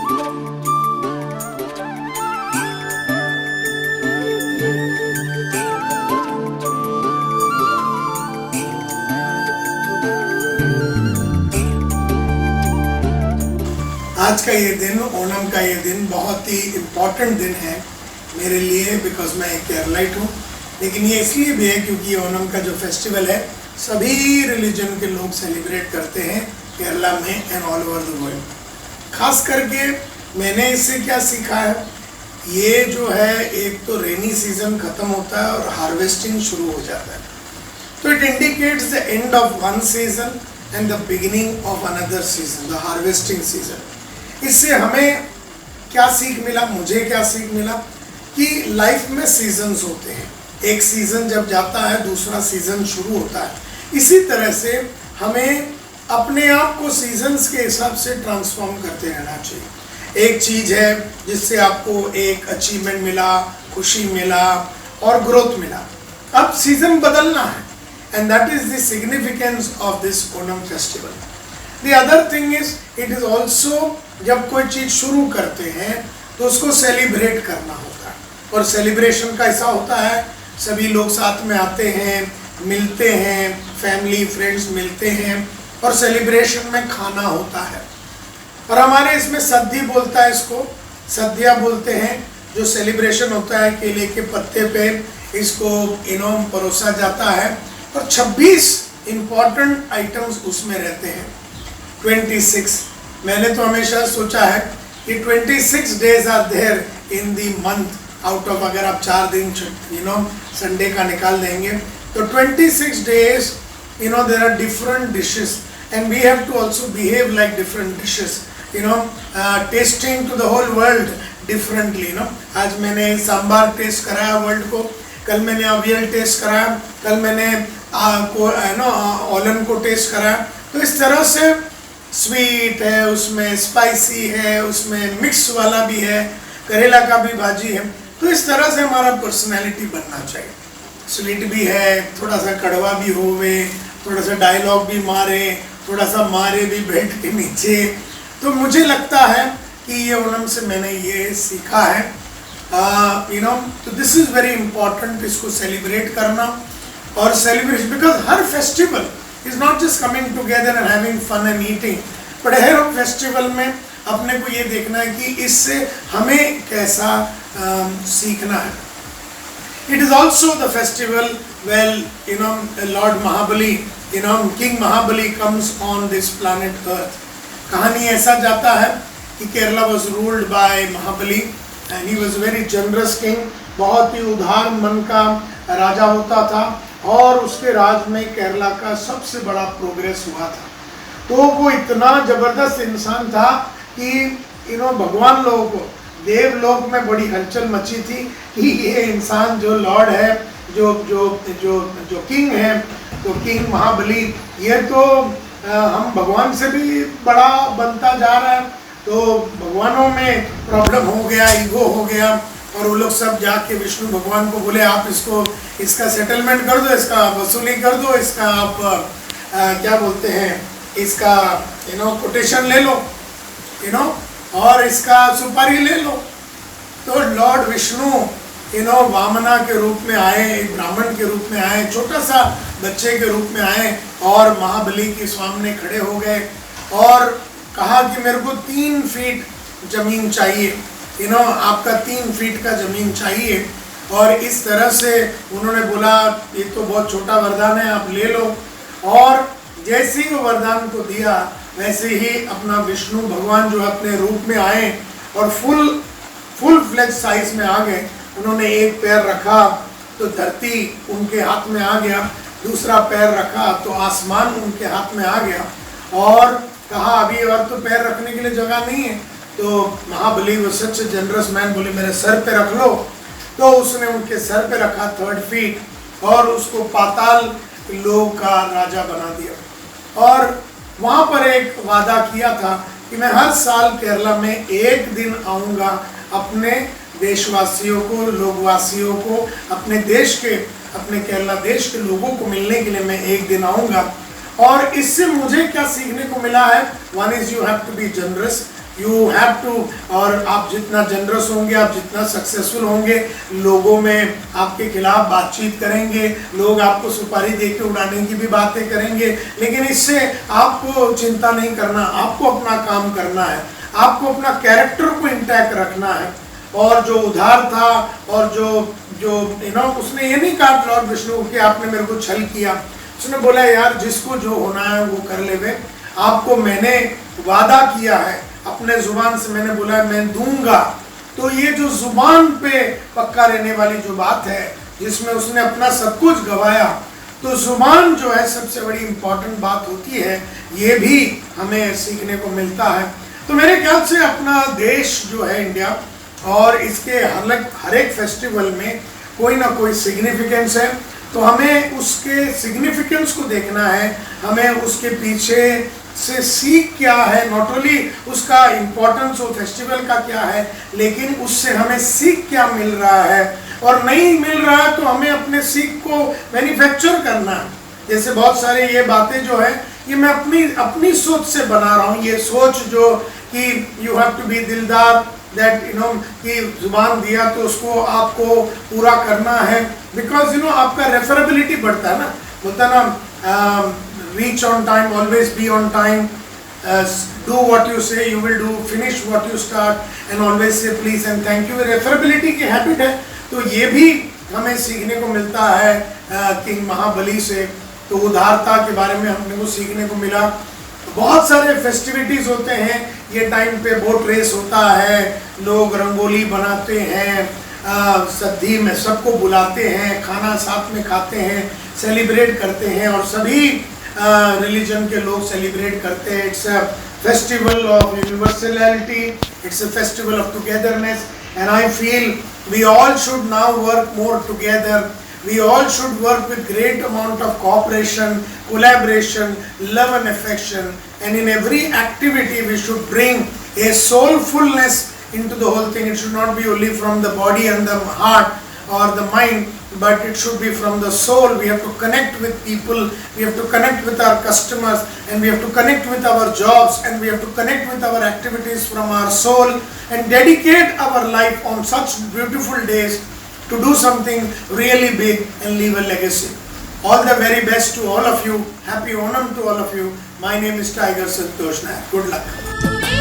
आज का ये दिन, ओणम का ये दिन बहुत ही इम्पॉर्टेंट दिन है मेरे लिए, बिकॉज मैं एक केरलाइट हूँ। लेकिन ये इसलिए भी है क्योंकि ओणम का जो फेस्टिवल है सभी रिलीजन के लोग सेलिब्रेट करते हैं केरला में and all over the world. खास करके मैंने इससे क्या सीखा है, ये जो है एक तो रेनी सीजन ख़त्म होता है और हार्वेस्टिंग शुरू हो जाता है, तो it indicates the end of one season and the beginning of another season, the harvesting season. इससे हमें क्या सीख मिला, मुझे क्या सीख मिला कि लाइफ में सीजन्स होते हैं, एक सीज़न जब जाता है दूसरा सीज़न शुरू होता है। इसी तरह से हमें अपने आप को सीजन्स के हिसाब से ट्रांसफॉर्म करते रहना चाहिए। एक चीज़ है जिससे आपको एक अचीवमेंट मिला, खुशी मिला और ग्रोथ मिला, अब सीज़न बदलना है, and that is the significance of this Onam festival. The other thing is it is also, जब कोई चीज़ शुरू करते हैं तो उसको सेलिब्रेट करना होता है, और सेलिब्रेशन का ऐसा होता है सभी लोग साथ में आते हैं, मिलते हैं, फैमिली फ्रेंड्स मिलते हैं और सेलिब्रेशन में खाना होता है। और हमारे इसमें सद्दी बोलता है, इसको सद्या बोलते हैं। जो सेलिब्रेशन होता है केले के पत्ते पे इसको इनाम परोसा जाता है और 26 इम्पॉर्टेंट आइटम्स उसमें रहते हैं। 26, मैंने तो हमेशा सोचा है कि 26 days are there in the month, out of अगर आप 4 दिन संडे का निकाल देंगे तो 26 days there are different dishes and we have to also behave like different dishes, tasting to the whole world differently. आज मैंने सांबार टेस्ट कराया वर्ल्ड को, कल मैंने अवियल टेस्ट कराया, कल मैंने ओलन को टेस्ट कराया। तो इस तरह से स्वीट है, उसमें स्पाइसी है, उसमें मिक्स वाला भी है, करेला का भी भाजी है। तो इस तरह से हमारा पर्सनैलिटी बनना चाहिए, स्वीट भी है, थोड़ा सा कड़वा भी होवे, थोड़ा सा डायलॉग भी मारे, थोड़ा सा मारे भी बेल्ट के नीचे। तो मुझे लगता है कि ये ओणम से मैंने ये सीखा है, तो दिस इज़ वेरी इम्पॉर्टेंट, इसको सेलिब्रेट करना। और सेलिब्रेशन, बिकॉज हर festival is not just coming together and having fun and eating, but हर फेस्टिवल में अपने को ये देखना है कि इससे हमें कैसा सीखना है। It is also the festival where Lord Mahabali, King Mahabali comes on this planet Earth. कहानी ऐसा जाता है कि Kerala was ruled by Mahabali and he was a very generous king, बहुत ही उदार मन का राजा होता था और उसके राज में केरला का सबसे बड़ा प्रोग्रेस हुआ था। तो वो इतना जबरदस्त इंसान था कि भगवान लोगों को, देवलोक में बड़ी हलचल मची थी कि ये इंसान जो लॉर्ड है, जो जो जो जो किंग है, तो किंग महाबली, ये तो हम भगवान से भी बड़ा बनता जा रहा है। तो भगवानों में प्रॉब्लम हो गया, ईगो हो गया, और वो लोग सब जाके विष्णु भगवान को बोले आप इसका सेटलमेंट कर दो, इसका वसूली कर दो, इसका आप क्या बोलते हैं, इसका कोटेशन ले लो, और इसका सुपारी ले लो। तो लॉर्ड विष्णु वामना के रूप में आए, एक ब्राह्मण के रूप में आए, छोटा सा बच्चे के रूप में आए और महाबली के सामने खड़े हो गए और कहा कि मेरे को 3 फीट जमीन चाहिए, आपका 3 फीट का जमीन चाहिए। और इस तरह से उन्होंने बोला ये तो बहुत छोटा वरदान है, आप ले लो। और जैसे ही वो वरदान को दिया वैसे ही अपना विष्णु भगवान जो अपने रूप में आए और फुल फ्लेज साइज में आ गए। उन्होंने एक पैर रखा तो धरती उनके हाथ में आ गया, दूसरा पैर रखा तो आसमान उनके हाथ में आ गया, और कहा अभी और तो पैर रखने के लिए जगह नहीं है। तो महाबली वो सच जनरस मैन, बोले मेरे सर पे रख लो। तो उसने उनके सर पे रखा 3 फीट और उसको पाताल लोक का राजा बना दिया। और वहाँ पर एक वादा किया था कि मैं हर साल केरला में एक दिन आऊँगा, अपने देशवासियों को, लोकवासियों को, अपने देश के, अपने केरला देश के लोगों को मिलने के लिए मैं एक दिन आऊँगा। और इससे मुझे क्या सीखने को मिला है, one is you have to be generous, you have to, और आप जितना जनरस होंगे, आप जितना सक्सेसफुल होंगे, लोगों में आपके खिलाफ बातचीत करेंगे, लोग आपको सुपारी दे के उड़ाने की भी बातें करेंगे, लेकिन इससे आपको चिंता नहीं करना, आपको अपना काम करना है, आपको अपना कैरेक्टर को इंटैक्ट रखना है। और जो उधार था, और जो उसने ये नहीं कहा लॉर्ड विष्णु कि आपने मेरे को छल किया, उसने बोला यार जिसको जो होना है वो कर ले वे, आपको मैंने वादा किया है, अपने जुबान से मैंने बोला है मैं दूंगा। तो ये जो जुबान पे पक्का रहने वाली जो बात है, जिसमें उसने अपना सब कुछ गवाया, तो जुबान जो है सबसे बड़ी इंपॉर्टेंट बात होती है, ये भी हमें सीखने को मिलता है। तो मेरे ख्याल से अपना देश जो है इंडिया, और इसके हर एक फेस्टिवल में कोई ना कोई सिग्निफिकेंस है, तो हमें उसके सिग्निफिकेंस को देखना है, हमें उसके पीछे से सीख क्या है, नॉट ओनली उसका इम्पोर्टेंस वो फेस्टिवल का क्या है, लेकिन उससे हमें सीख क्या मिल रहा है, और नहीं मिल रहा है तो हमें अपने सीख को मैन्युफैक्चर करना है। जैसे बहुत सारे ये बातें जो है, ये मैं अपनी सोच से बना रहा हूँ, ये सोच जो कि यू हैव टू बी दिलदार, दैट कि जुबान दिया तो उसको आपको पूरा करना है, बिकॉज आपका रेफरेबिलिटी बढ़ता है ना, बोलता ना reach on time, always be on time, do what you say you will do, finish what you start, and always say please and thank you। रेफरेबिलिटी की हैबिट है, तो ये भी हमें सीखने को मिलता है किंग महाबली से। तो उदारता के बारे में हमने को सीखने को मिला। बहुत सारे फेस्टिविटीज़ होते हैं, ये टाइम पे बोट रेस होता है, लोग रंगोली बनाते हैं, सद्दी में सबको बुलाते हैं, खाना साथ में खाते हैं, सेलिब्रेट करते हैं, और सभी रिलीजन के लोग सेलिब्रेट करते हैं। It's a festival of universality, it's a festival of togetherness, and I feel we all should now work more together. We all should work with great amount of cooperation, collaboration, love and affection, and in every activity we should bring a soulfulness into the whole thing. It should not be only from the body and the heart or the mind, but it should be from the soul. We have to connect with people, we have to connect with our customers, and we have to connect with our jobs, and we have to connect with our activities from our soul, and dedicate our life on such beautiful days to do something really big and leave a legacy. All the very best to all of you. Happy Onam to all of you. My name is Tiger Santosh Nayak. Good luck.